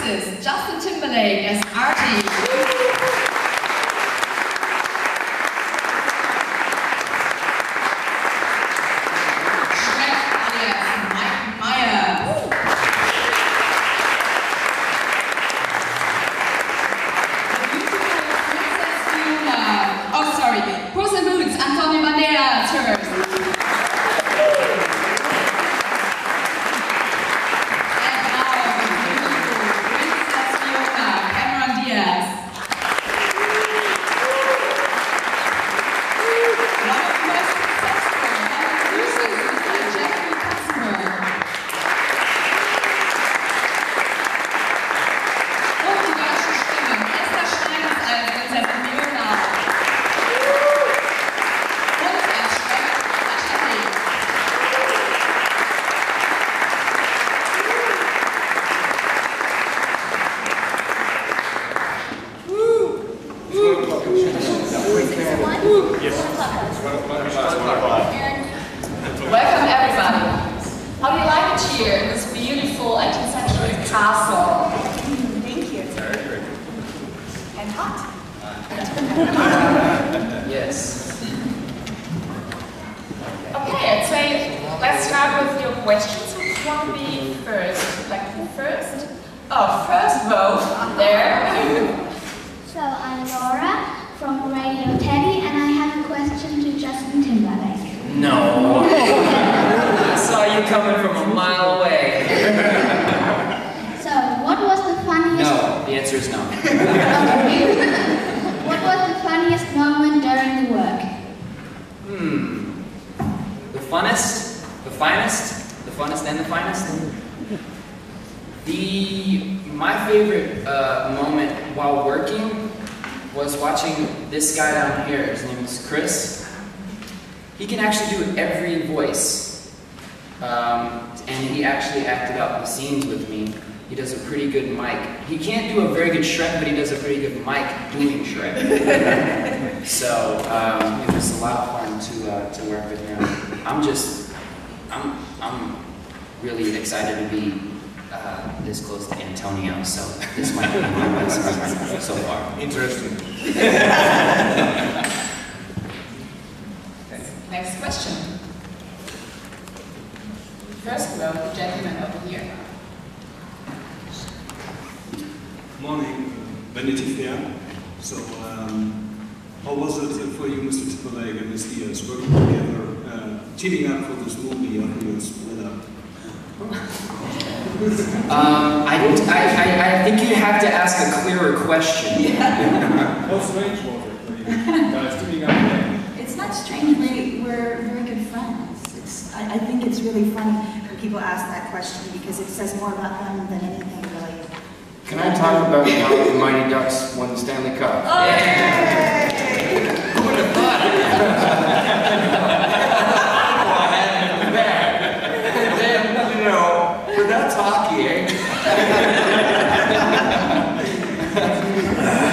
bassist Justin Timberlake as Artie. Antonio Banderas first. And now, Princess Cameron Diaz. One of the most successful producers is Justin Timberlake. Und die deutsche Stimme, Esther Schneiders als Prinzessin Fiona. Welcome everybody. How do you like it here in this beautiful 18th century castle? Thank you. And hot. Yes. Okay, I'd say let's start with your questions. Which one will be first? Like first? Oh, first vote there. So I'm Laura from Radio Teddy, and I have a question to Justin Timberlake. No. I saw you coming from a mile away. So, what was the funniest... No, the answer is no. What was the funniest moment during the work? The funnest, the finest, the funnest and the finest? My favorite moment while working was watching this guy down here. His name is Chris. He can actually do every voice. And he actually acted out the scenes with me. He does a pretty good mic. He can't do a very good Shrek, but he does a pretty good mic doing Shrek. So it was a lot of fun to work with him. I'm really excited to be this close to Antonio, so this might be my best friend so far. Interesting. Next question. First row, the gentleman over here. Morning, Vanity Fair. So, how was it for you, Mr. Timberlake and Ms. Diaz, working together, teaming up for this movie on your split up? I think you have to ask a clearer question. Yeah. How strange was it for you guys teaming up together? It's not strange, we're very good friends. I think it's really funny when people ask that question because it says more about them than anything really. Can I talk about how the Mighty Ducks won the Stanley Cup? Oh, yeah. Who would have thought it? And then, you know, but that's hockey, eh?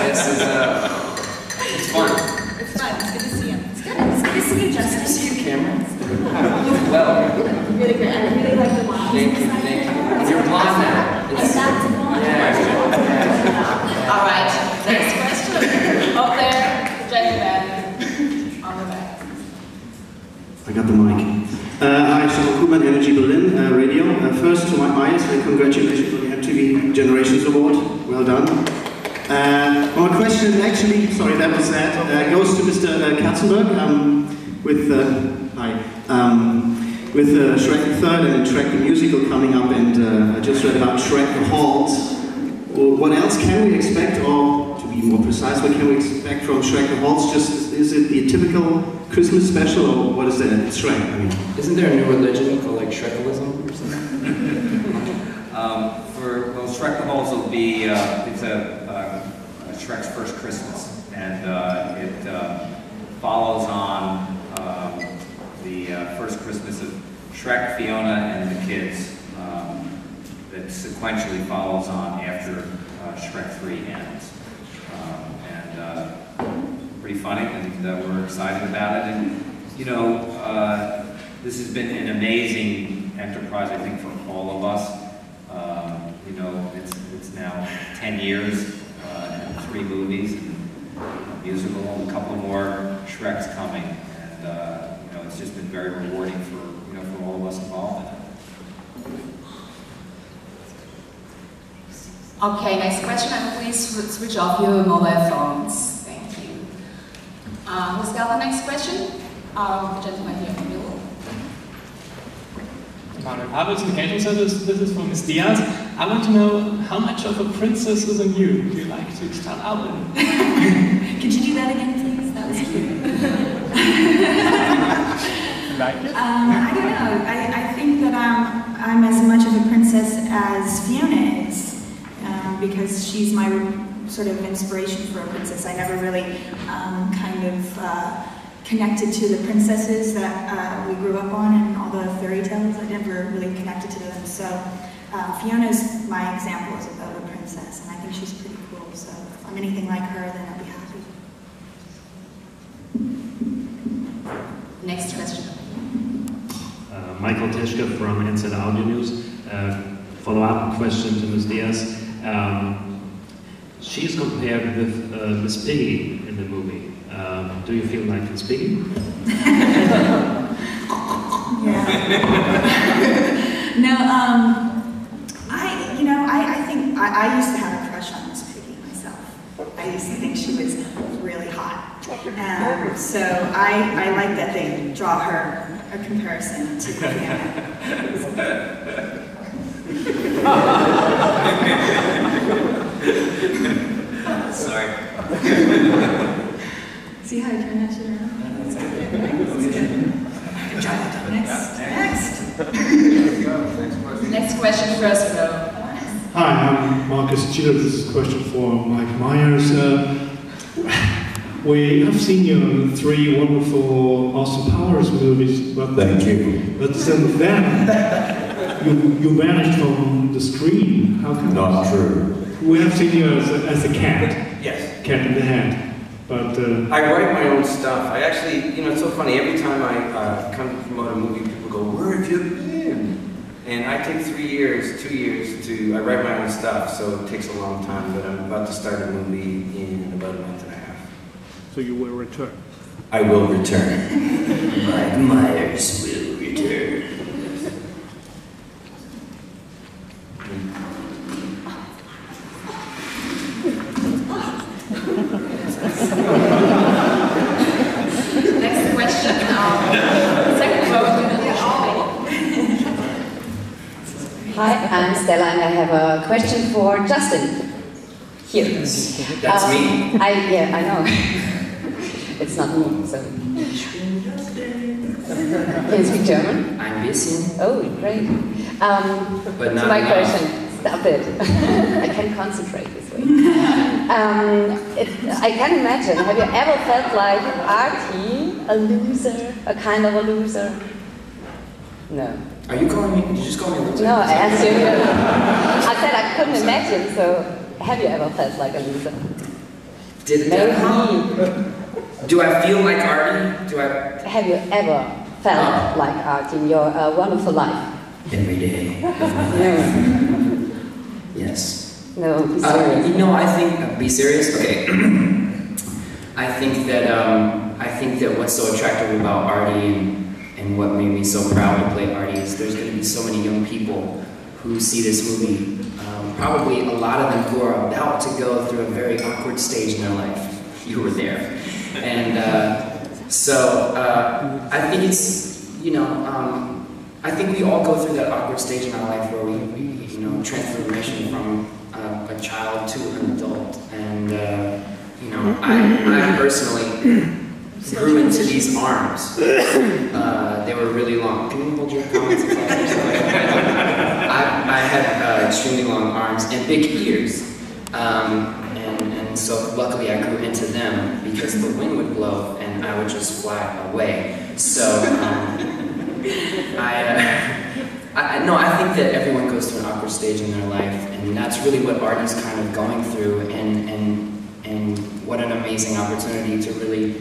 This is, it's fun. It's fun, it's good to see him. It's good to see you, Justin. Good to see you, Cameron. Well, Really good, I really like the blonde. thank you. You're blonde now. I'm back to blonde. All right, next question. Up there, gentleman on the back. I got the mic. Hi, so Kuban Energy Berlin Radio. First to my Myers, congratulations on the MTV Generations Award. Well done. My question actually, sorry, that was that, goes to Mr. Katzenberg with Shrek the Third and Shrek the Musical coming up, and I just read about Shrek the Halls. What else can we expect, or to be more precise, what can we expect from Shrek the Halls? Just, is it the typical Christmas special, or what is that? It's Shrek, I mean. Isn't there a new religion called like Shrekalism or something? Well, Shrek the Halls will be, it's Shrek's First Christmas, and it follows on the first Christmas of Shrek, Fiona, and the kids. That sequentially follows on after Shrek 3 ends. Pretty funny, and we're excited about it. And, you know, this has been an amazing enterprise, I think, for all of us. You know, it's now 10 years, and 3 movies, a musical, and a couple more Shreks coming, and you know, it's just been very rewarding for for all of us involved in it. Okay, next question, and please switch off your mobile phones. Thank you. Who's got the next question? The gentleman here in the middle. Myers and Antonio, so this is from Ms. Diaz. I want to know how much of a princess is in you do you like to start out in? Could you do that again, please? That was cute. Like it? I don't know. I think that I'm as much of a princess as Fiona is, because she's my sort of inspiration for a princess. I never really kind of connected to the princesses that we grew up on and all the fairy tales. I never really connected to them. So Fiona's my example of a princess, and I think she's pretty cool. So if I'm anything like her, then I'll be happy. Next question. Michael Tischke from Inside Audio News. Follow-up question to Ms. Diaz. She's compared with Miss Piggy in the movie. Do you feel like Miss Piggy? Yeah. No, I think I used to have a crush on Miss Piggy myself. I used to think she was really hot. So I like that they draw her a comparison to Fiona. Sorry. See how I turn that shit around? Good job. Next question, first row. Hi, I'm Marcus Giller. This is a question for Mike Myers. We have seen you in 3 wonderful Austin Powers movies, but thank you. But since then, you vanished from the screen. How come? Not true. We have seen you as a cat. Yes. Cat in the Hat. But I write my own stuff. I actually, it's so funny. Every time I come to promote a movie, people go, "Where have you been?" And I take 2 years I write my own stuff, so it takes a long time. But I'm about to start a movie in about a month and a half. So you will return. I will return. Mike Myers will return. Next question. Second row. Hi, I'm Stella, and I have a question for Justin. Here. That's me. Yeah, I know. It's not me, so. Can you speak German? Ein bisschen. Oh, great. But not to my enough. question. Stop it. I can concentrate this way. I can imagine. Have you ever felt like Artie, a loser, a kind of a loser? No. Are you calling me? Did you just call me a loser? No, I asked you. I said I couldn't imagine. So, have you ever felt like a loser? Maybe. Do I feel like Artie? Have you ever felt like Artie in your wonderful life? Every day. No. Yes. No, be serious. I think, be serious? Okay. I think that what's so attractive about Artie and what made me so proud to play Artie is there's going to be so many young people who see this movie. Probably a lot of them who are about to go through a very awkward stage in their life. You were there. And so I think it's, I think we all go through that awkward stage in our life where we transformation from a child to an adult. And, I personally grew into these arms. They were really long. Can you hold your comments? I had extremely long arms and big ears. And so luckily I grew into them because the wind would blow and I would just fly away. So I think that everyone goes through an awkward stage in their life, and that's really what Artie's kind of going through, and what an amazing opportunity to really,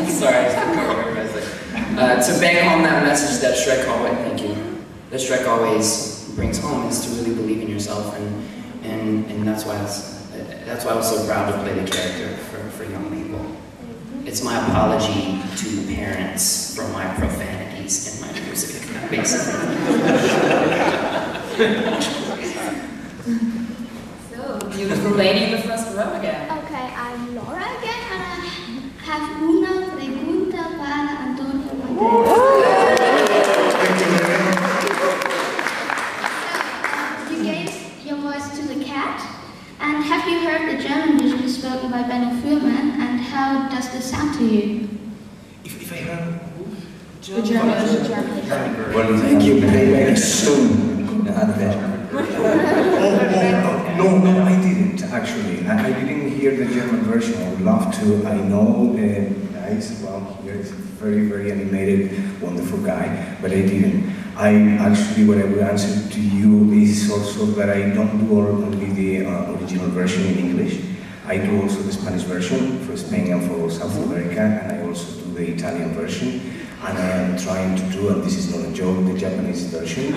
sorry, I just took over for a second. To bang home that message that Shrek always, thank you, that Shrek always brings home is to really believe in yourself, and that's why I was so proud to play the character for young people. It's my apology to parents for my profanities in my music, basically. So, beautiful lady in the first row again. Okay, I'm Laura again, and I have una pregunta para Antonio Banderas. You gave your voice to the cat, and have you heard the German version spoken by Benno Furman, and how does this sound to you? If I heard The German. well, thank you very soon. No, I didn't actually. I didn't hear the German version. I would love to. I know guys, well, he's a very, very animated, wonderful guy, but I didn't. What I will answer to you is also that I don't do only the original version in English. I do also the Spanish version for Spain and for South America, and I also do the Italian version. And I am trying to do, and this is not a joke, the Japanese version.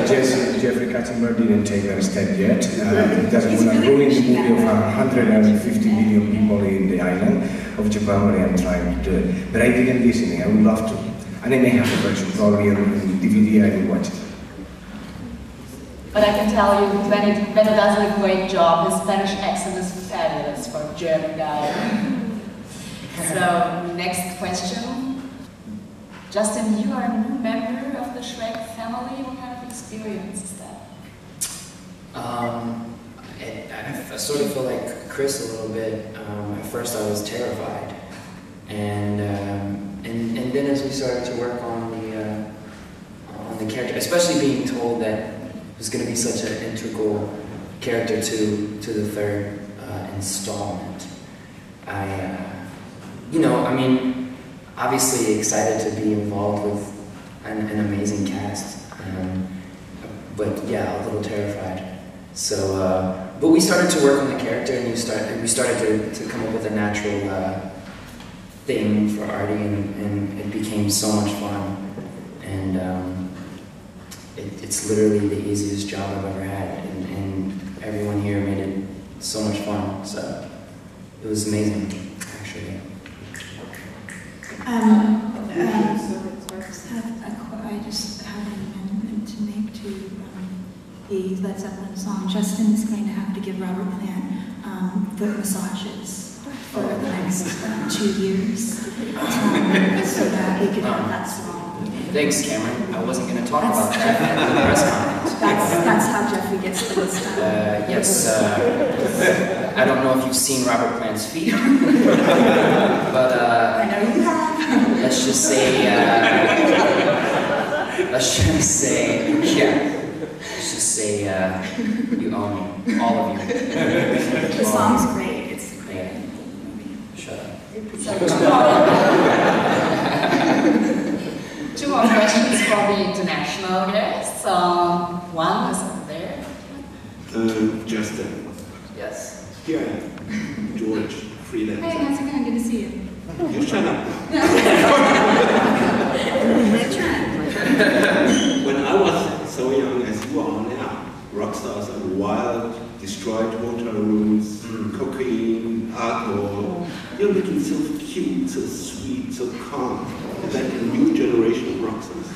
Jeffrey Katzenberg didn't take that step yet. It doesn't want to ruin the movie of 150 million people in the island of Japan, but I am trying to do it. But I didn't listen, I would love to. And I may have the version, probably on DVD, I will watch it. But I can tell you, Benno does a great job. His Spanish accent is fabulous for a German guy. So, next question. Justin, you are a new member of the Shrek family. What kind of experience is that? I sort of feel like Chris a little bit. At first, I was terrified, and then as we started to work on the character, especially being told that it was going to be such an integral character to the third installment, obviously excited to be involved with an amazing cast, but yeah, a little terrified. So, but we started to work on the character, and we started to come up with a natural thing for Artie, and it became so much fun. And it's literally the easiest job I've ever had, and everyone here made it so much fun. So it was amazing, actually. I just have an amendment to make to the Led Zeppelin song. Justin is going to have to give Robert Plant foot massages for the next 2 years, so that we could have that song. Thanks, Cameron. I wasn't going to talk about that at the press conference. That's how Jeffrey gets the list done. Yes. I don't know if you've seen Robert Plant's feet, but I know you have. Let's just say, you own me, all of you. The song's great. It's great. Yeah. Shut up. Two more questions for the international guests. One is up there. Justin. Yes. Here I am, George, freelance. Hey, how's it going? Good to see you. You shut up. When I was so young as you are now, rock stars are wild, destroyed hotel rooms, cocaine, alcohol. You're looking so cute, so sweet, so calm, like a new generation of rock stars.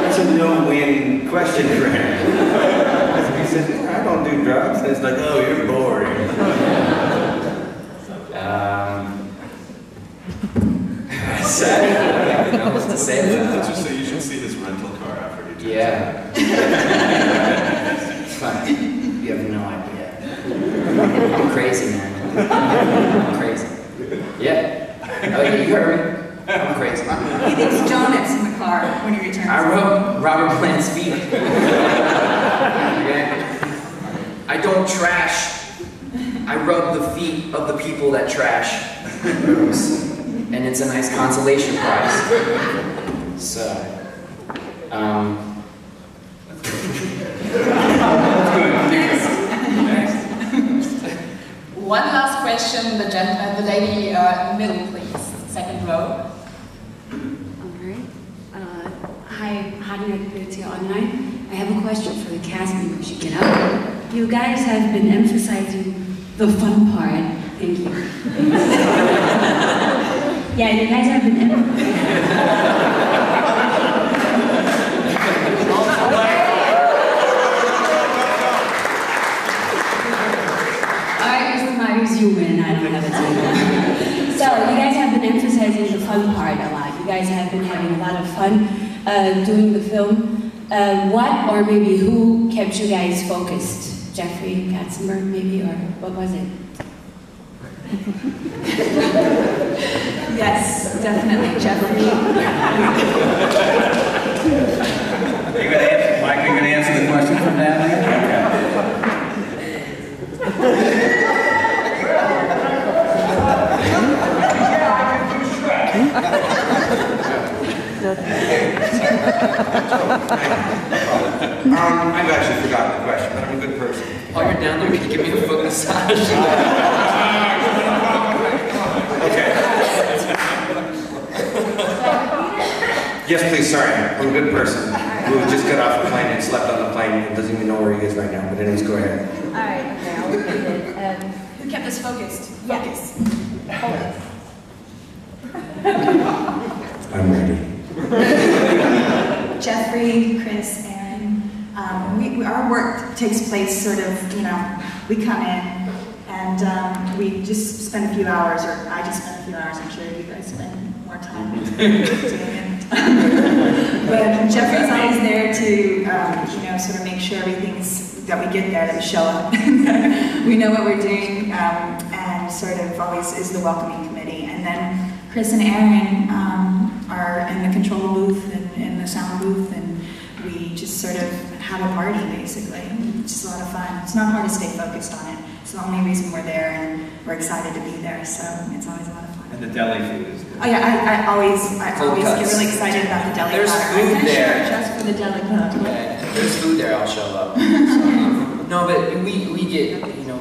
It's a no-win question for him. He said, I don't do drugs. And it's like, oh, you're boring. Sad. I don't know what to say. Let's just say you should see this rental car after you do. Yeah. Fuck. You have no idea. I'm crazy, man. I'm crazy. Yeah. Oh, you heard me? I'm crazy. He thinks donuts in the car when he returns. I wrote Robert Plant's feet. Okay? I don't trash. I rub the feet of the people that trash rooms. And it's a nice consolation prize. So, One last question, the lady in the middle, please. second row. Alright. Hi, Hotnet Online. I have a question for the cast members. You get up. You guys have been emphasizing the fun part. Thank you. Yeah, you guys have been human, I don't have a team. So you guys have been emphasizing the fun part a lot. You guys have been having a lot of fun doing the film. What or maybe who kept you guys focused? Jeffrey Katzenberg maybe, or what was it? Yes, definitely, Jeffrey. Mike, are you going to answer the question from Natalie? I've actually forgotten the question, but I'm a good person. While you're down there, can you give me a foot massage? Okay. Yes, please, sorry. I'm a good person who just got off the plane and slept on the plane and doesn't even know where he is right now. But anyways, go ahead. Alright, okay, I'll repeat it. Who kept us focused? Focus. I'm ready. Jeffrey, Chris, Aaron. Our work takes place sort of, we come in and we just spend a few hours, or I just spend a few hours. I'm sure you guys spend more time doing it. But Jeffrey's always there to, sort of make sure everything's, that we get there, that we show up, we know what we're doing, and sort of always is the welcoming committee. And then Chris and Aaron are in the control booth and in the sound booth, and we just sort of have a party, basically. It's just a lot of fun. It's not hard to stay focused on it. It's the only reason we're there, and we're excited to be there, so it's always a lot of fun. And the deli food is good. Oh yeah, I always get really excited about the deli There's platter. food I'm there. sure just for the deli platter. Yeah, if there's food there, I'll show up. So, no, but we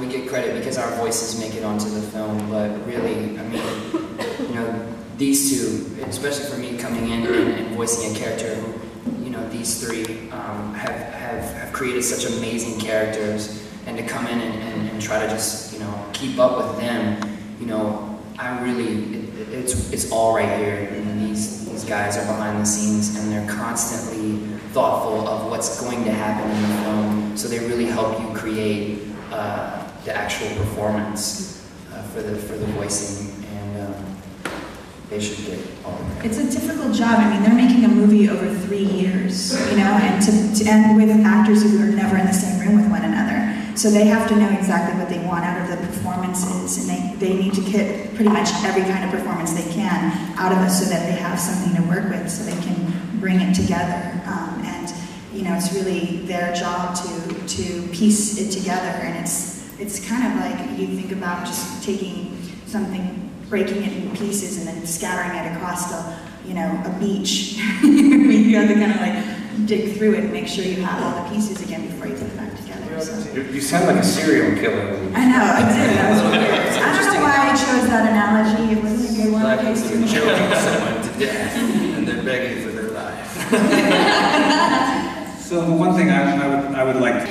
get credit because our voices make it onto the film. But really, I mean, these two, especially for me coming in and voicing a character who, these three have created such amazing characters, and to come in and try to just keep up with them, I really it's all right here. These guys are behind the scenes, and they're constantly thoughtful of what's going to happen in the film, so they really help you create the actual performance for the voicing, and they should get all the credit. It's a difficult job. I mean, they're making a movie over 3 years, and to end with actors who are never in the same room with one another. So they have to know exactly what they want out of the performances, and they need to get pretty much every kind of performance they can out of us so that they have something to work with, so they can bring it together. It's really their job to piece it together, and it's kind of like you think about just taking something, breaking it in pieces, and then scattering it across a beach. You have to kind of like dig through it and make sure you have all the pieces again before you put it back together. So. You sound like a serial killer. I know, I did. That was weird. I don't know why I chose that analogy. It wasn't a good one. They're choking someone to death, and they're begging for their life. So the one thing I would like to